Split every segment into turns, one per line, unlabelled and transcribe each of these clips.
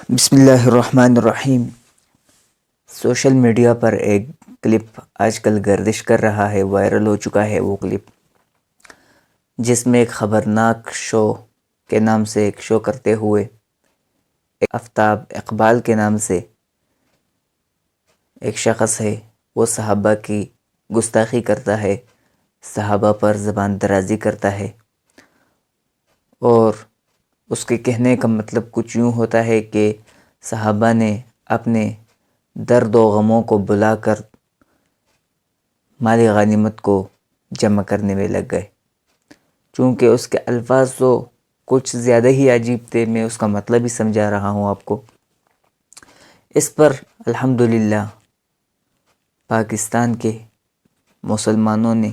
بسم اللہ الرحمن الرحیم۔ سوشل میڈیا پر ایک کلپ آج کل گردش کر رہا ہے، وائرل ہو چکا ہے وہ کلپ، جس میں ایک خبرناک شو کے نام سے ایک شو کرتے ہوئے آفتاب اقبال کے نام سے ایک شخص ہے، وہ صحابہ کی گستاخی کرتا ہے، صحابہ پر زبان درازی کرتا ہے، اور اس کے کہنے کا مطلب کچھ یوں ہوتا ہے کہ صحابہ نے اپنے درد و غموں کو بلا کر مال غنیمت کو جمع کرنے میں لگ گئے۔ چونکہ اس کے الفاظ تو کچھ زیادہ ہی عجیب تھے، میں اس کا مطلب ہی سمجھا رہا ہوں آپ کو۔ اس پر الحمدللہ پاکستان کے مسلمانوں نے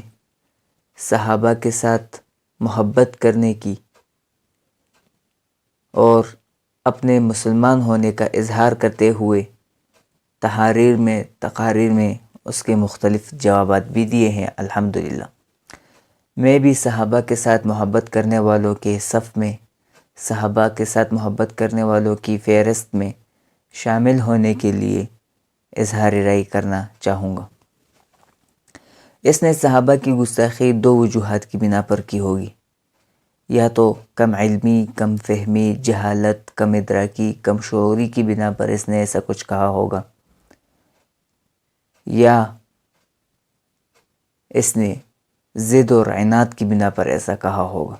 صحابہ کے ساتھ محبت کرنے کی اور اپنے مسلمان ہونے کا اظہار کرتے ہوئے تقاریر میں اس کے مختلف جوابات بھی دیے ہیں۔ الحمدللہ میں بھی صحابہ کے ساتھ محبت کرنے والوں کے صف میں، صحابہ کے ساتھ محبت کرنے والوں کی فہرست میں شامل ہونے کے لیے اظہار رائے کرنا چاہوں گا۔ اس نے صحابہ کی گستاخی دو وجوہات کی بنا پر کی ہوگی، یا تو کم علمی، کم فہمی، جہالت، کم ادراکی، کم شعوری کی بنا پر اس نے ایسا کچھ کہا ہوگا، یا اس نے ضد اور عناد کی بنا پر ایسا کہا ہوگا۔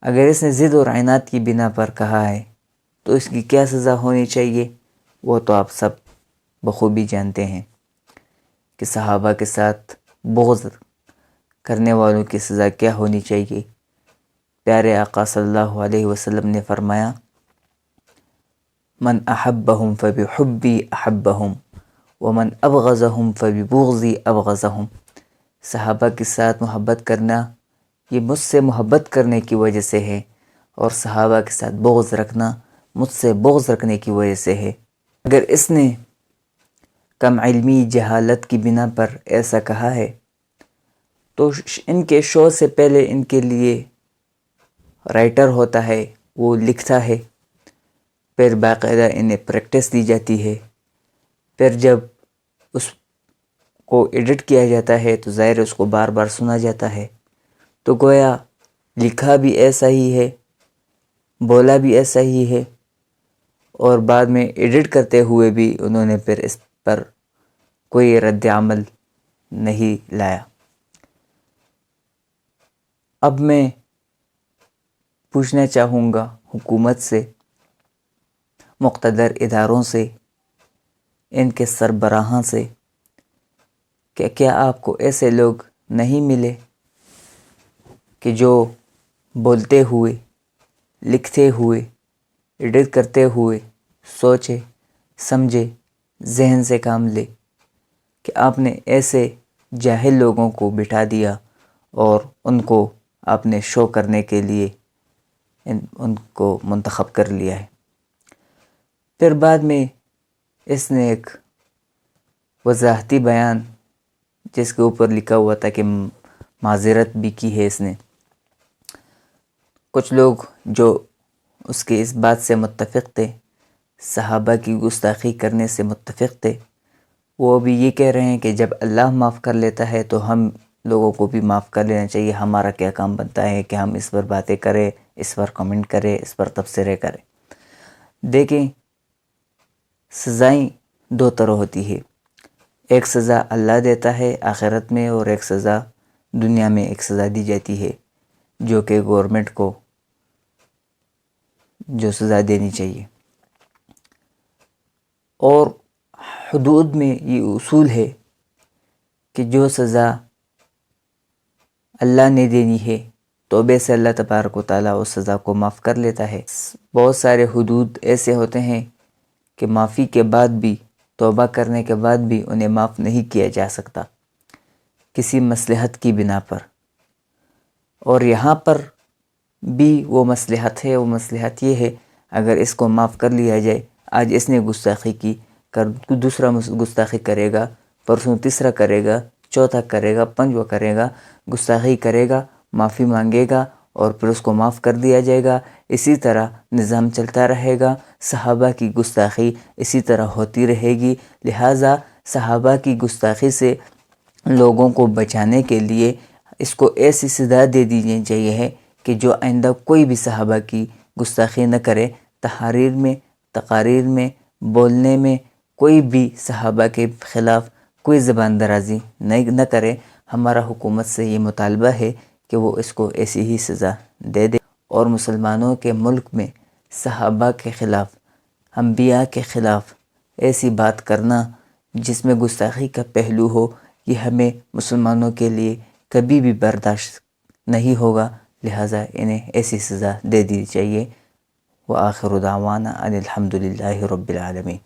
اگر اس نے ضد اور عناد کی بنا پر کہا ہے تو اس کی کیا سزا ہونی چاہیے، وہ تو آپ سب بخوبی جانتے ہیں کہ صحابہ کے ساتھ بغض کرنے والوں کی سزا کیا ہونی چاہیے۔ پیارے آقا صلی اللہ علیہ وسلم نے فرمایا، من احبہم فبحبی احبہم ومن ابغضہم فببغضی ابغضہم۔ صحابہ کے ساتھ محبت کرنا یہ مجھ سے محبت کرنے کی وجہ سے ہے، اور صحابہ کے ساتھ بغض رکھنا مجھ سے بغض رکھنے کی وجہ سے ہے۔ اگر اس نے کم علمی، جہالت کی بنا پر ایسا کہا ہے تو ان کے شو سے پہلے ان کے لیے رائٹر ہوتا ہے، وہ لکھتا ہے، پھر باقاعدہ انہیں پریکٹس دی جاتی ہے، پھر جب اس کو ایڈٹ کیا جاتا ہے تو ظاہر اس کو بار بار سنا جاتا ہے، تو گویا لکھا بھی ایسا ہی ہے، بولا بھی ایسا ہی ہے، اور بعد میں ایڈٹ کرتے ہوئے بھی انہوں نے پھر اس پر کوئی رد عمل نہیں لایا۔ اب میں پوچھنا چاہوں گا حکومت سے، مقتدر اداروں سے، ان کے سربراہاں سے، کہ کیا آپ کو ایسے لوگ نہیں ملے کہ جو بولتے ہوئے، لکھتے ہوئے، ایڈٹ کرتے ہوئے سوچے سمجھے، ذہن سے کام لے، کہ آپ نے ایسے جاہل لوگوں کو بٹھا دیا اور ان کو آپ نے شو کرنے کے لیے ان کو منتخب کر لیا ہے۔ پھر بعد میں اس نے ایک وضاحتی بیان، جس کے اوپر لکھا ہوا تھا کہ معذرت بھی کی ہے اس نے۔ کچھ لوگ جو اس کے اس بات سے متفق تھے، صحابہ کی گستاخی کرنے سے متفق تھے، وہ بھی یہ کہہ رہے ہیں کہ جب اللہ معاف کر لیتا ہے تو ہم لوگوں کو بھی معاف کر لینا چاہیے۔ ہمارا کیا کام بنتا ہے کہ ہم اس پر باتیں کریں، اس پر کمنٹ کریں، اس پر تبصرے کریں۔ دیکھیں، سزائیں دو طرح ہوتی ہے، ایک سزا اللہ دیتا ہے آخرت میں، اور ایک سزا دنیا میں ایک سزا دی جاتی ہے جو کہ گورنمنٹ کو جو سزا دینی چاہیے۔ اور حدود میں یہ اصول ہے کہ جو سزا اللہ نے دینی ہے، توبے سے اللہ تبارک و تعالیٰ اس سزا کو معاف کر لیتا ہے۔ بہت سارے حدود ایسے ہوتے ہیں کہ معافی کے بعد بھی، توبہ کرنے کے بعد بھی انہیں معاف نہیں کیا جا سکتا کسی مصلحت کی بنا پر، اور یہاں پر بھی وہ مصلحت ہے۔ وہ مصلحت یہ ہے، اگر اس کو معاف کر لیا جائے، آج اس نے گستاخی کی، دوسرا گستاخی کرے گا، پرسوں تیسرا کرے گا، چوتھا کرے گا، پنجواں کرے گا، گستاخی کرے گا، معافی مانگے گا، اور پھر اس کو معاف کر دیا جائے گا۔ اسی طرح نظام چلتا رہے گا، صحابہ کی گستاخی اسی طرح ہوتی رہے گی۔ لہٰذا صحابہ کی گستاخی سے لوگوں کو بچانے کے لیے اس کو ایسی سزا دے دینی چاہیے کہ جو آئندہ کوئی بھی صحابہ کی گستاخی نہ کرے، تحاریر میں، تقاریر میں، بولنے میں کوئی بھی صحابہ کے خلاف کوئی زبان درازی نہ کرے۔ ہمارا حکومت سے یہ مطالبہ ہے کہ وہ اس کو ایسی ہی سزا دے دے، اور مسلمانوں کے ملک میں صحابہ کے خلاف، انبیاء کے خلاف ایسی بات کرنا جس میں گستاخی کا پہلو ہو، یہ ہمیں مسلمانوں کے لیے کبھی بھی برداشت نہیں ہوگا۔ لہٰذا انہیں ایسی سزا دے دی چاہیے۔ وآخر دعوانا ان الحمد للہ رب العالمین۔